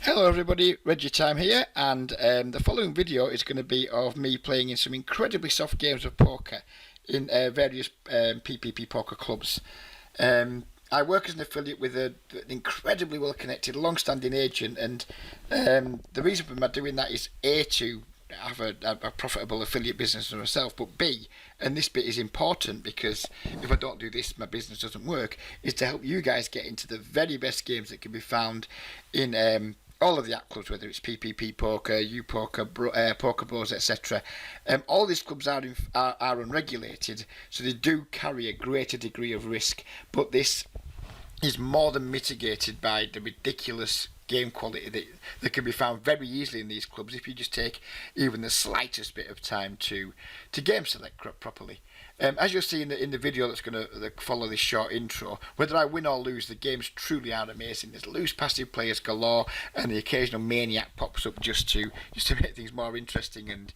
Hello everybody, Reggie Time here, and the following video is going to be of me playing in some incredibly soft games of poker in various PPP poker clubs. I work as an affiliate with an incredibly well-connected, long-standing agent, and the reason for my doing that is A, to have a profitable affiliate business for myself, but B, and this bit is important because if I don't do this, my business doesn't work, is to help you guys get into the very best games that can be found in all of the app clubs, whether it's PPP Poker, UPoker, Poker Bros, etc. All these clubs are unregulated, so they do carry a greater degree of risk, but this is more than mitigated by the ridiculous game quality that can be found very easily in these clubs if you just take even the slightest bit of time to game select properly. As you'll see in the video that's going to follow this short intro, whether I win or lose, the games truly are amazing. There's loose passive players galore, and the occasional maniac pops up just to make things more interesting and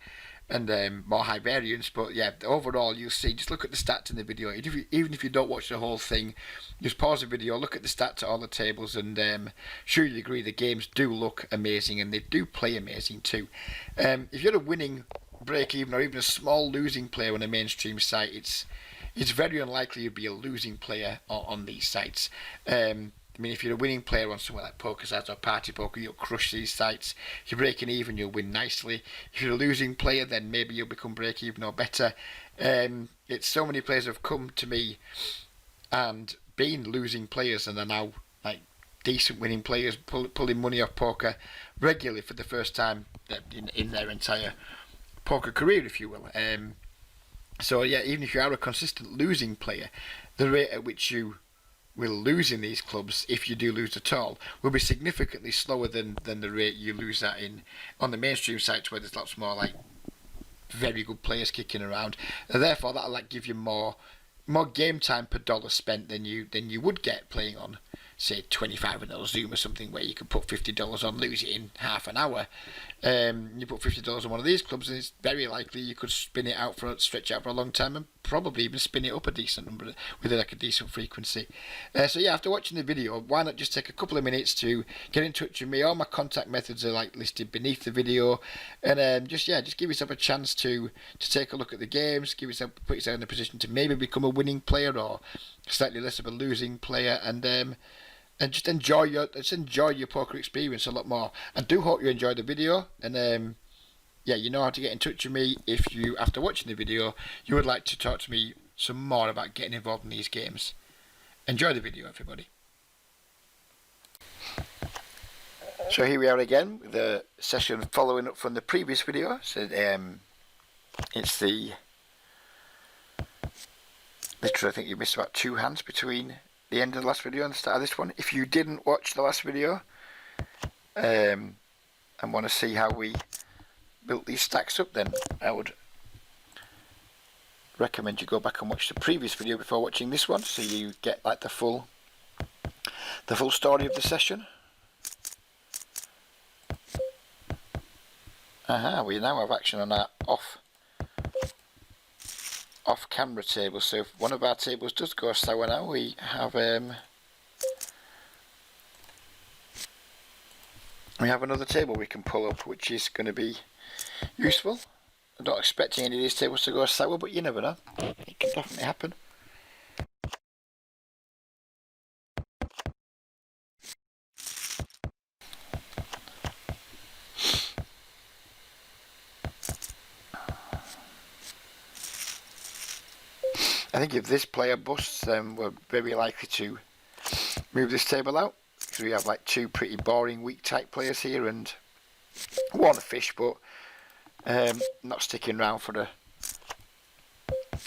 more high variance. But yeah, overall you'll see, just look at the stats in the video. Even if you don't watch the whole thing, just pause the video, look at the stats at all the tables, and sure you agree the games do look amazing and they do play amazing too. If you're a winning, break even, or even a small losing player on a mainstream site, it's very unlikely you'd be a losing player on these sites. I mean, if you're a winning player on somewhere like PokerSites or Party Poker, you'll crush these sites. If you're breaking even, you'll win nicely. If you're a losing player, then maybe you'll become break even or better. It's so many players have come to me and been losing players and are now like decent winning players, pulling money off poker regularly for the first time in their entire poker career, if you will. So yeah, even if you are a consistent losing player, the rate at which you will lose in these clubs, if you do lose at all, will be significantly slower than the rate you lose at on the mainstream sites where there's lots more like very good players kicking around. And therefore that'll like give you more game time per dollar spent than you would get playing on, say, 25 Zoom or something, where you could put $50 on, lose it in half an hour. You put $50 on one of these clubs, and it's very likely you could stretch it out for a long time, and probably even spin it up a decent number with like a decent frequency. So yeah, after watching the video, why not just take a couple of minutes to get in touch with me? All my contact methods are like listed beneath the video, and just give yourself a chance to take a look at the games, put yourself in a position to maybe become a winning player or slightly less of a losing player, and just enjoy your poker experience a lot more. I do hope you enjoyed the video, and yeah, you know how to get in touch with me if you, after watching the video, you would like to talk to me some more about getting involved in these games. Enjoy the video, everybody. So here we are again with the session following up from the previous video. So it's literally, I think you missed about 2 hands between the end of the last video and the start of this one. If you didn't watch the last video and want to see how we built these stacks up, then I would recommend you go back and watch the previous video before watching this one, so you get like the full story of the session. We now have action on our off camera table, so if one of our tables does go sour now, we have another table we can pull up, which is going to be useful. I'm not expecting any of these tables to go sour, but you never know. It can definitely happen. I think if this player busts, then we're very likely to move this table out, because we have like 2 pretty boring weak type players here and 1 fish, but not sticking around for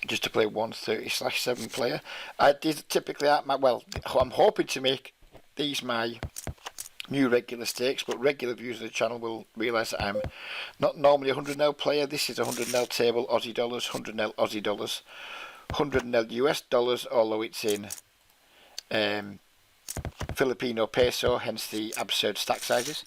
just to play 130/7 player. These typically aren't I'm hoping to make these my new regular stakes, but regular viewers of the channel will realise that I'm not normally a 100 player. This is a 100 table, Aussie dollars, 100 Aussie dollars, 100 US dollars, although it's in Filipino peso, hence the absurd stack sizes.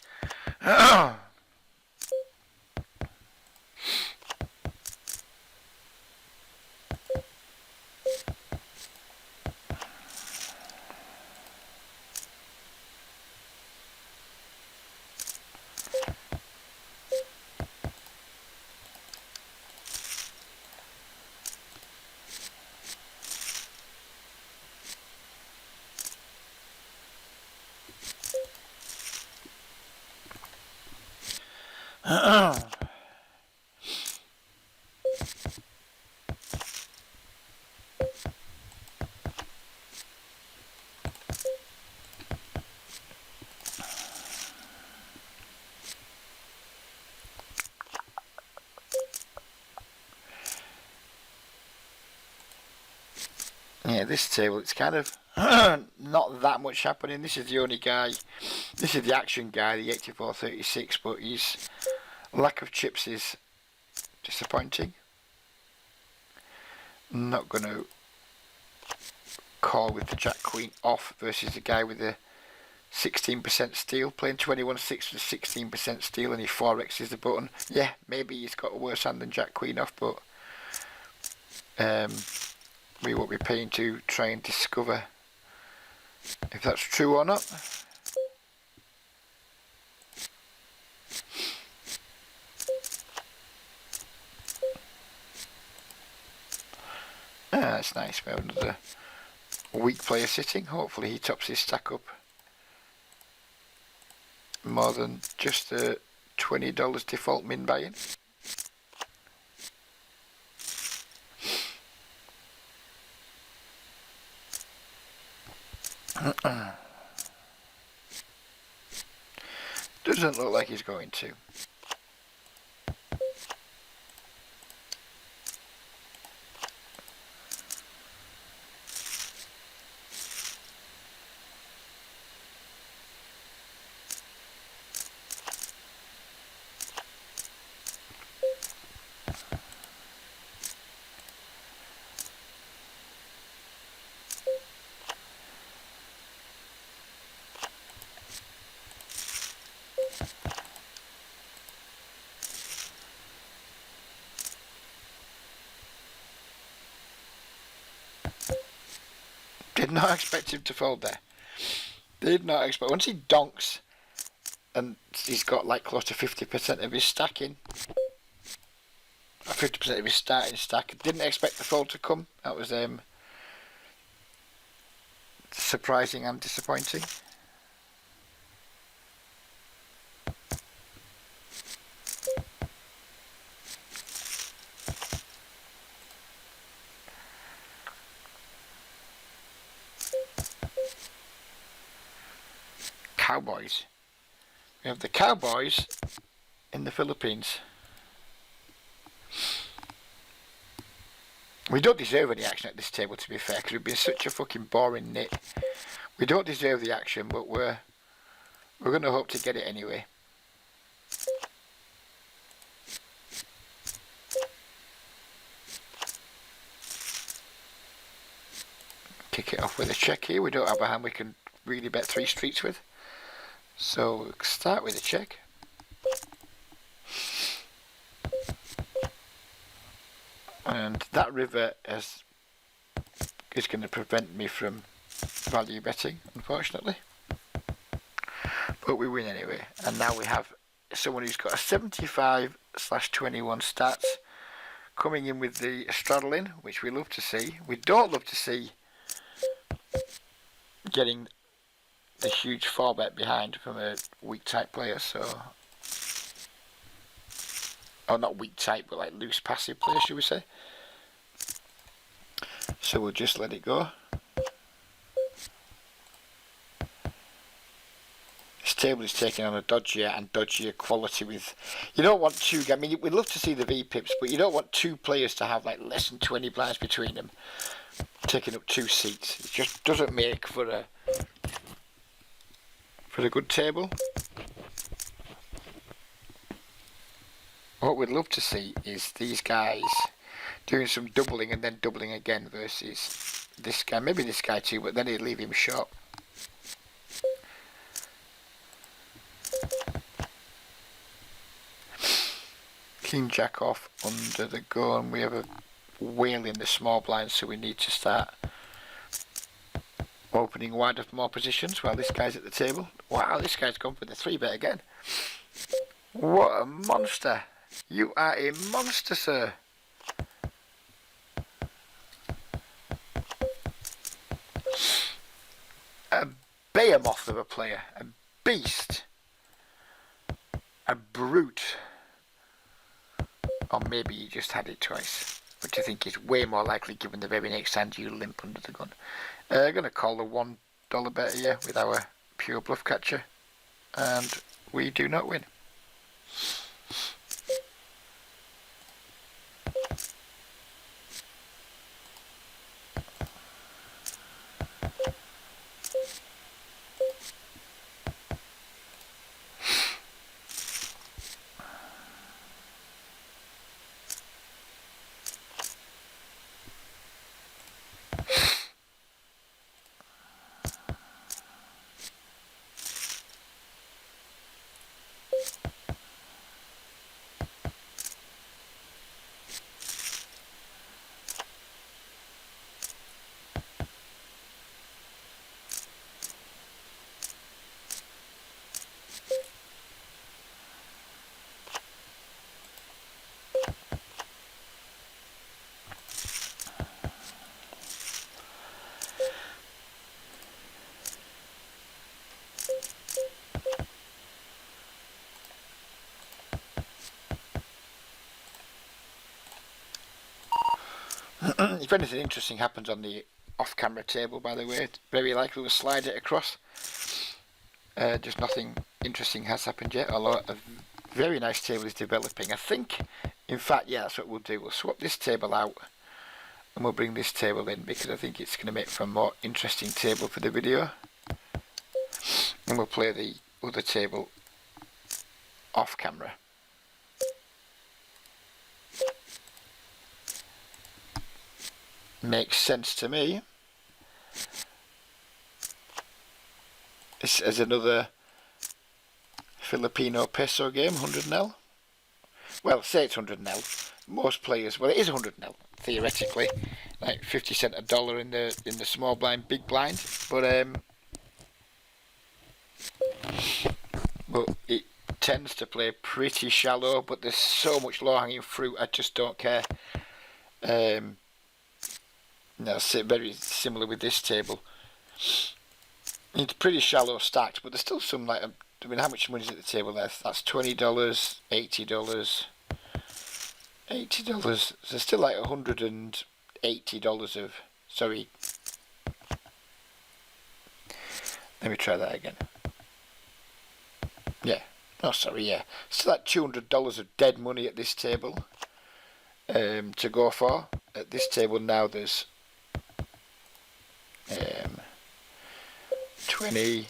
Yeah, this table, it's kind of not that much happening. This is the only guy, this is the action guy, the 8436, but his lack of chips is disappointing. I'm not going to call with the Jack Queen off versus the guy with the 16% steal, playing 21-6 with 16% steal and he 4x's the button. Yeah, maybe he's got a worse hand than Jack Queen off, but we won't be paying to try and discover if that's true or not. That's nice. We have another weak player sitting. Hopefully he tops his stack up more than just the $20 default min buy-in. Doesn't look like he's going to. Did not expect him to fold there. Did not expect. Once he donks and he's got like close to 50% of his stacking, 50% of his starting stack, didn't expect the fold to come. That was surprising and disappointing. Cowboys. We have the Cowboys in the Philippines. We don't deserve any action at this table, to be fair, because we've been such a fucking boring nit. We don't deserve the action, but we're going to hope to get it anyway. Kick it off with a check here. We don't have a hand we can really bet 3 streets with. So we'll start with a check. And that river is going to prevent me from value betting, unfortunately. But we win anyway. And now we have someone who's got a 75/21 stats coming in with the straddling, which we love to see. We don't love to see getting the huge 4-bet behind from a weak type player, so, or not weak type, but like loose passive player, should we say. So we'll just let it go. This table is taking on a dodgier and dodgier quality with, you don't want two, I mean, we'd love to see the V-pips, but you don't want two players to have like less than 20 blinds between them, taking up 2 seats. It just doesn't make for a good table. What we'd love to see is these guys doing some doubling and then doubling again versus this guy, maybe this guy too, but then he'd leave him short. King Jack off under the gun. We have a whale in the small blind, so we need to start opening wider for more positions while this guy's at the table. Wow, this guy's gone for the 3-bet again. What a monster. You are a monster, sir. A behemoth of a player. A beast. A brute. Or maybe you just had it twice, which I think is way more likely given the very next hand you limp under the gun. I'm going to call the $1 bet here with our pure bluff catcher, and we do not win. If anything interesting happens on the off-camera table, by the way, it's very likely we'll slide it across. Just nothing interesting has happened yet, although a very nice table is developing. I think, in fact, yeah, that's what we'll do. We'll swap this table out and we'll bring this table in because I think it's going to make for a more interesting table for the video. And we'll play the other table off-camera. Makes sense to me. This is another Filipino peso game, 100-0. Well, say it's 100-0. Most players, well, it is 100-0 theoretically, like 50 cent a dollar in the small blind, big blind, but it tends to play pretty shallow. But there's so much low-hanging fruit, I just don't care. No, very similar with this table. It's pretty shallow stacked, but there's still some, like, I mean, how much money is at the table there? That's $20, $80, $80. So there's still like $180 of, sorry. Let me try that again. Yeah. Oh, sorry, yeah. Still like $200 of dead money at this table to go for. At this table now there's 20,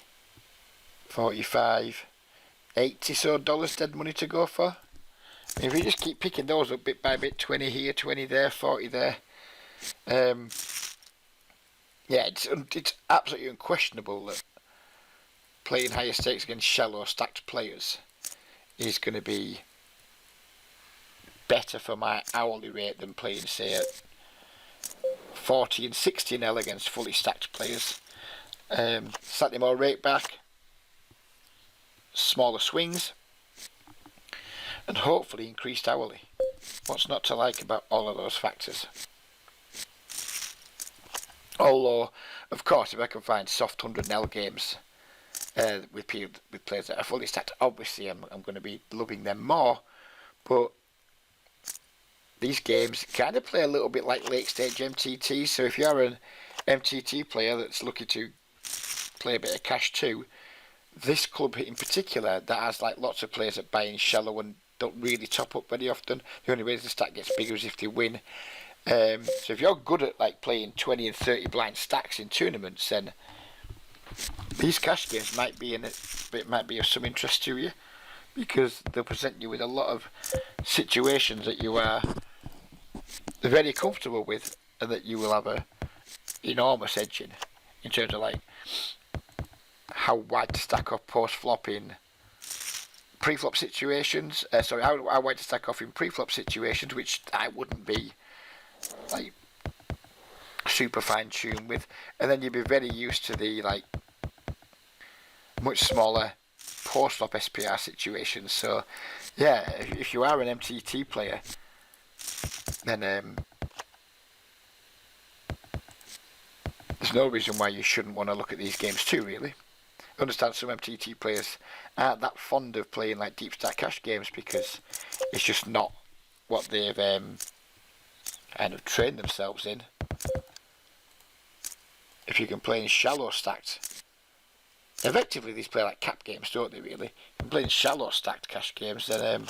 45, 80 so dollars dead money to go for. If you just keep picking those up bit by bit, 20 here, 20 there, 40 there, yeah, it's absolutely unquestionable that playing higher stakes against shallow stacked players is going to be better for my hourly rate than playing, say, at 40 and 60-0 against fully stacked players. Slightly more rate back, smaller swings, and hopefully increased hourly. What's not to like about all of those factors? Although, of course, if I can find soft 100-0 games with players that are fully stacked, obviously I'm going to be loving them more. But these games kind of play a little bit like late stage MTT. So if you're an MTT player that's looking to play a bit of cash too, this club in particular that has like lots of players that buy in shallow and don't really top up very often. The only way the stack gets bigger is if they win. So if you're good at like playing 20 and 30 blind stacks in tournaments, then these cash games might be of some interest to you, because they'll present you with a lot of situations that you are very comfortable with and that you will have a enormous edge in terms of like how wide to stack up post flop in pre-flop situations. How wide to stack off in pre-flop situations, which I wouldn't be like super fine-tuned with, and then you'd be very used to the like much smaller post-flop SPR situations. So yeah, if you are an MTT player, then there's no reason why you shouldn't want to look at these games too, really. I understand some MTT players aren't that fond of playing like deep stack cash games because it's just not what they've kind of trained themselves in. If you can play in shallow stacked, effectively these play like cap games, don't they? Really, if you can play in shallow stacked cash games, then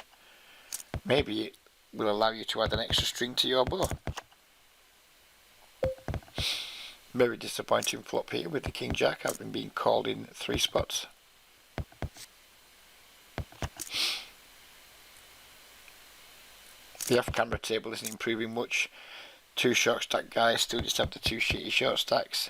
maybe it will allow you to add an extra string to your bow. Very disappointing flop here with the King Jack, having been called in 3 spots. The off-camera table isn't improving much. 2 short stack guys still just have the 2 shitty short stacks.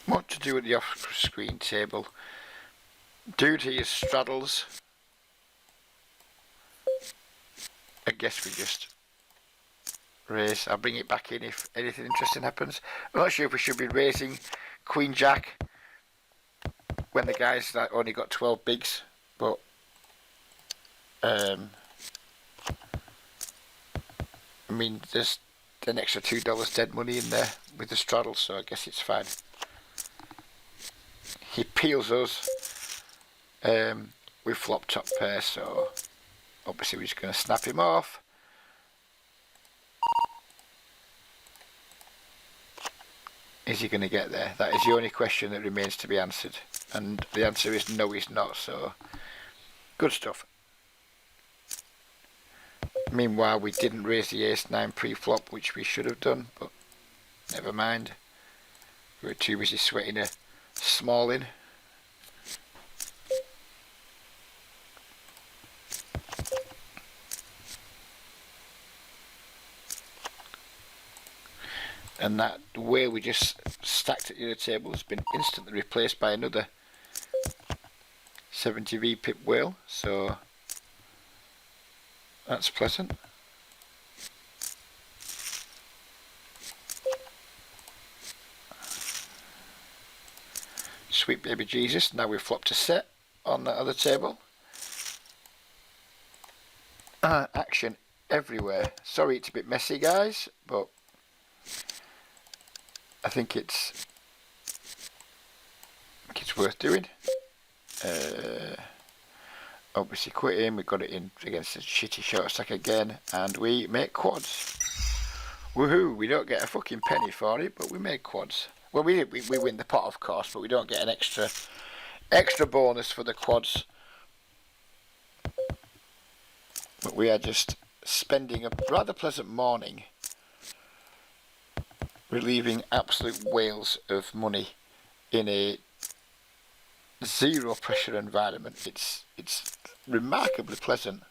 What to do at the off-screen table? Dude here straddles. I guess we just raise. I'll bring it back in if anything interesting happens. I'm not sure if we should be raising Queen Jack when the guy's like only got 12 bigs, but I mean there's an extra $2 dead money in there with the straddle, so I guess it's fine. He peels us. We flop top pair, so obviously we're just going to snap him off. Is he going to get there? That is the only question that remains to be answered, and the answer is no, he's not. So good stuff. Meanwhile, we didn't raise the ace-9 pre-flop, which we should have done, but never mind. We were too busy sweating a small in. And that way we just stacked at the other table has been instantly replaced by another 70v pip whale, so that's pleasant. Sweet baby Jesus. Now we've flopped a set on that other table. Action everywhere. Sorry it's a bit messy, guys, but I think it's worth doing. Obviously quit in, we got it in against a shitty short stack again, and we make quads. Woohoo! We don't get a fucking penny for it, but we make quads. Well, we win the pot, of course, but we don't get an extra bonus for the quads. But we are just spending a rather pleasant morning relieving absolute whales of money in a zero pressure environment. It's remarkably pleasant.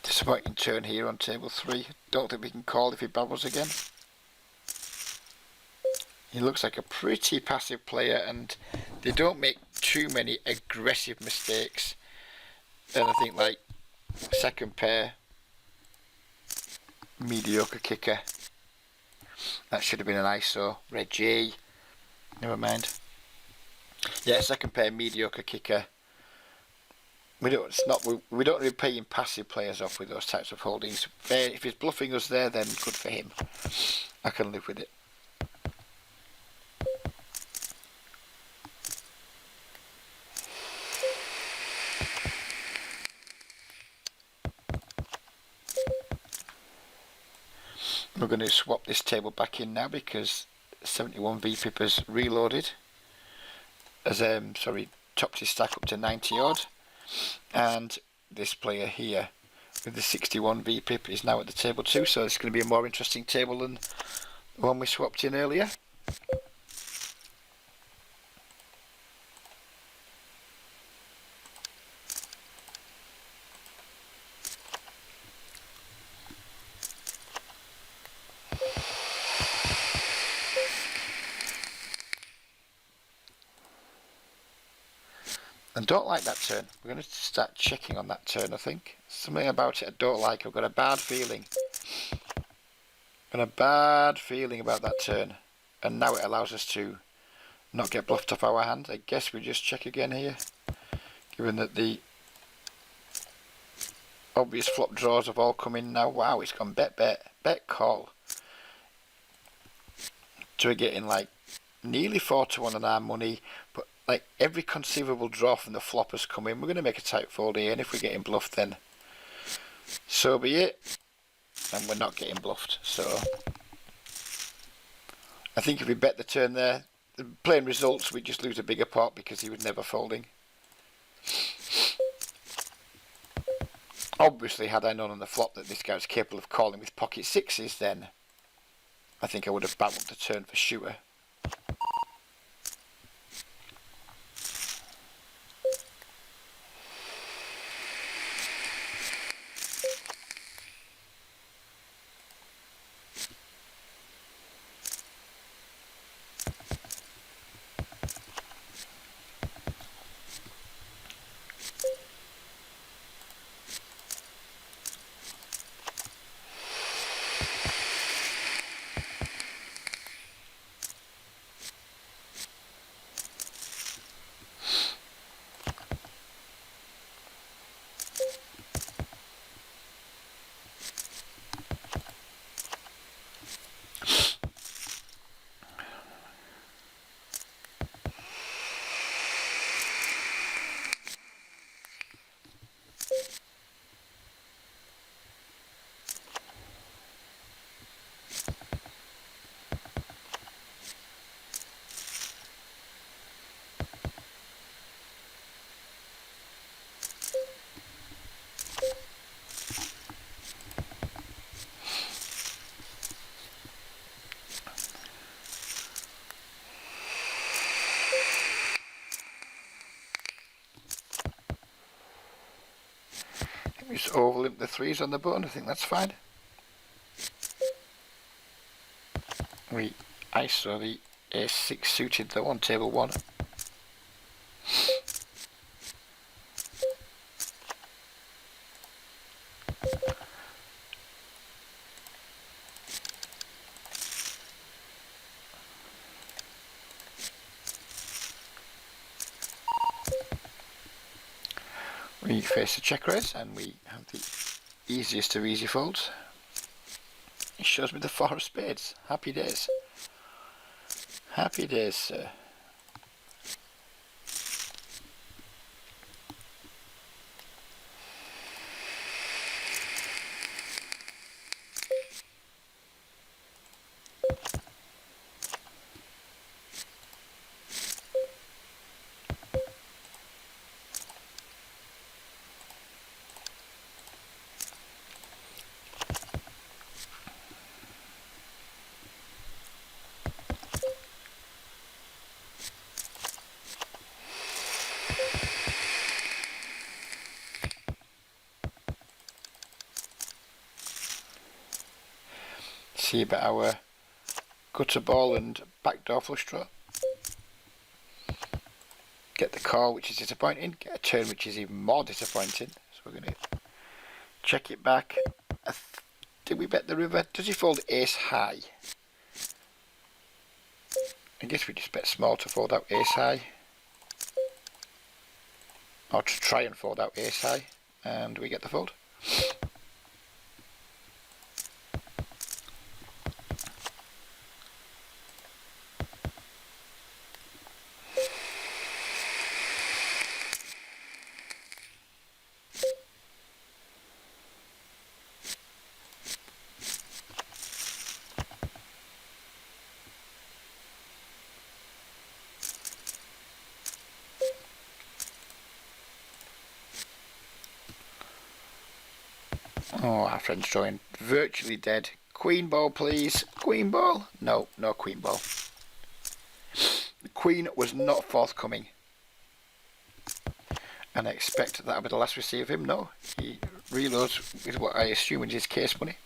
Disappointing turn here on table 3. Don't think we can call if he babbles again. He looks like a pretty passive player, and they don't make too many aggressive mistakes. And I think like second pair, mediocre kicker. That should have been an ISO. Red G. Never mind. Yeah, second pair, mediocre kicker. We don't really pay him passive players off with those types of holdings. If he's bluffing us there, then good for him. I can live with it. We're going to swap this table back in now because 71 VPip has reloaded. Topped his stack up to 90 odd. And this player here with the 61 VPip is now at the table too, so it's going to be a more interesting table than the one we swapped in earlier. I don't like that turn. We're going to start checking on that turn, I think. Something about it I don't like. I've got a bad feeling. About that turn. And now it allows us to not get bluffed off our hand. I guess we just check again here. Given that the obvious flop draws have all come in now. Wow, it's gone bet, call. So we're getting like nearly 4-1 on our money. But like every conceivable draw from the flop has come in. We're going to make a tight fold here, and if we're getting bluffed, then so be it. And we're not getting bluffed. So I think if we bet the turn there, the plain results, we'd just lose a bigger pot because he was never folding. Obviously, had I known on the flop that this guy was capable of calling with pocket sixes, then I think I would have bottled the turn for sure. Just overlimp the threes on the button. I think that's fine. We ISO the ace-6 suited though on table 1. We face the check raise and we have the easiest of easy folds. It shows me the 4 of spades. Happy days. Happy days, sir. See about our gutter ball and backdoor flush draw. Get the call, which is disappointing. Get a turn, which is even more disappointing. So we're going to check it back. Did we bet the river? Does he fold ace high? I guess we just bet small to fold out ace high. Or to try and fold out ace high. And we get the fold. Oh, our friend's drawing virtually dead. Queen ball, please. Queen ball. No, no queen ball. The queen was not forthcoming. And I expect that'll be the last we see of him. No, he reloads with what I assume is his case money.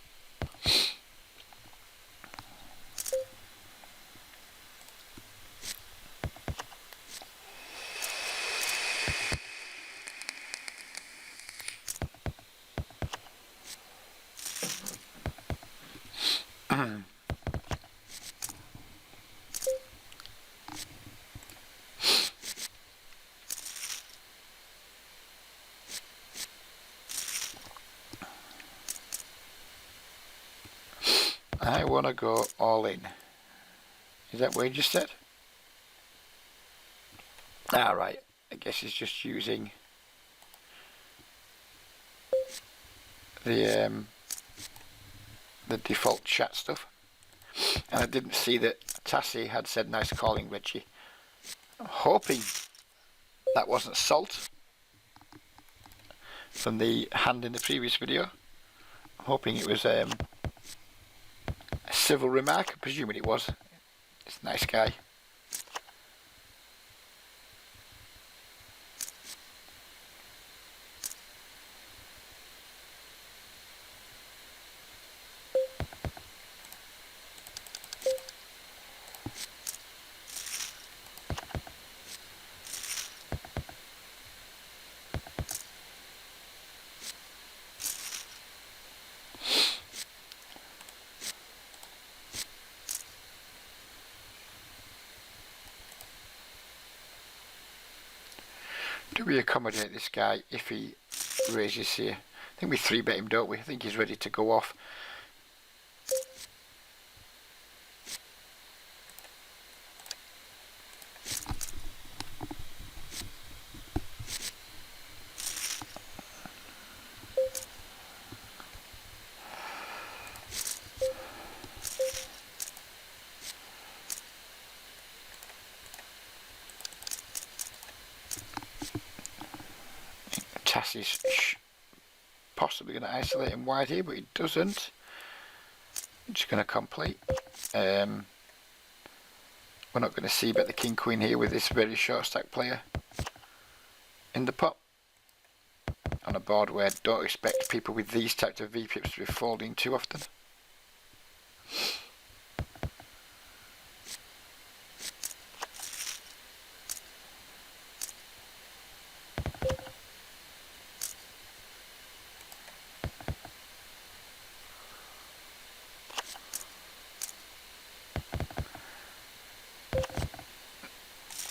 I want to go all in. Is that what you just said? Right. I guess he's just using the default chat stuff. And I didn't see that Tassie had said nice calling, Richie. I'm hoping that wasn't salt from the hand in the previous video. I'm hoping it was a civil remark. I'm presuming it was. It's a nice guy. Do we accommodate this guy if he raises here? I think we 3-bet him, don't we? I think he's ready to go off. Tassie's possibly going to isolate him wide here, but he doesn't. I'm just going to complete. We're not going to see bet the king queen here with this very short stack player in the pot on a board where I don't expect people with these types of VPIPs to be folding too often.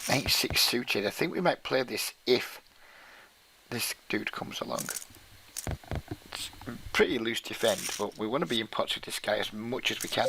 Eight-six suited. I think we might play this if this dude comes along. It's pretty loose defend, but we want to be in pots with this guy as much as we can.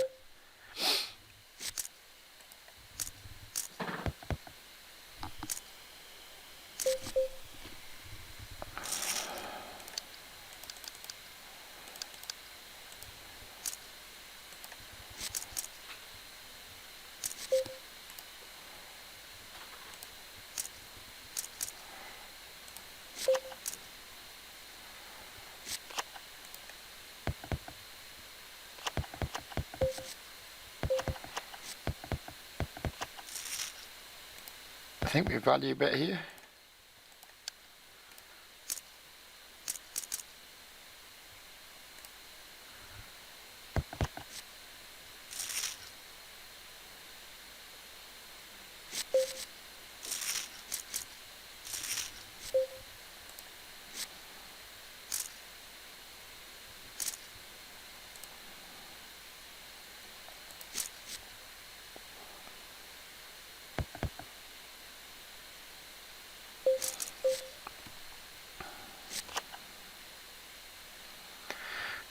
I think we value a bit here.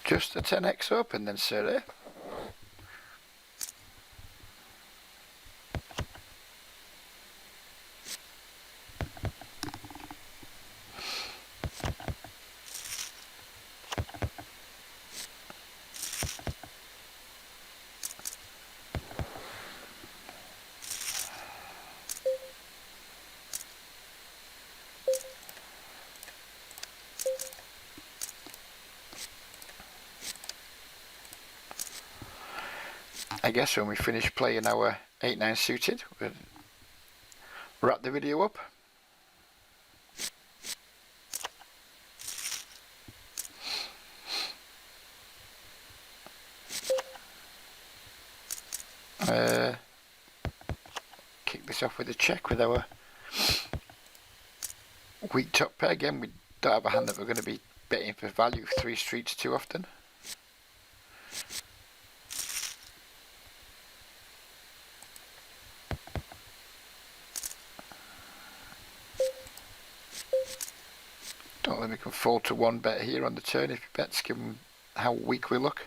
Just a 10x open then, sir. I guess when we finish playing our 8-9 suited, we'll wrap the video up. Kick this off with a check with our weak top pair. Again, we don't have a hand that we're going to be betting for value 3 streets too often. Don't think we can fold to 1 bet here on the turn if he bets, given how weak we look.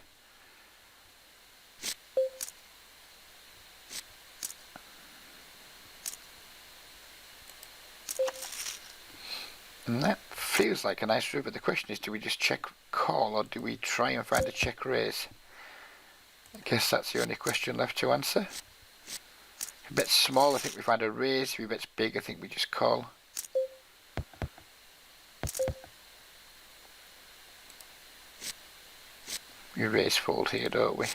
And that feels like a nice river. The question is, do we just check call or do we try and find a check raise? I guess that's the only question left to answer. If he bets small, I think we find a raise. If he bets big, I think we just call. We raise fold here, don't we?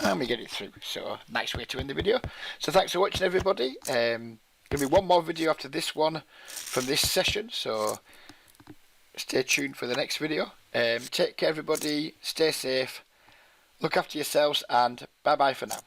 And we get it through. So nice way to end the video. So thanks for watching, everybody. Gonna be one more video after this one from this session, so stay tuned for the next video. Take care, everybody. Stay safe. Look after yourselves, and bye bye for now.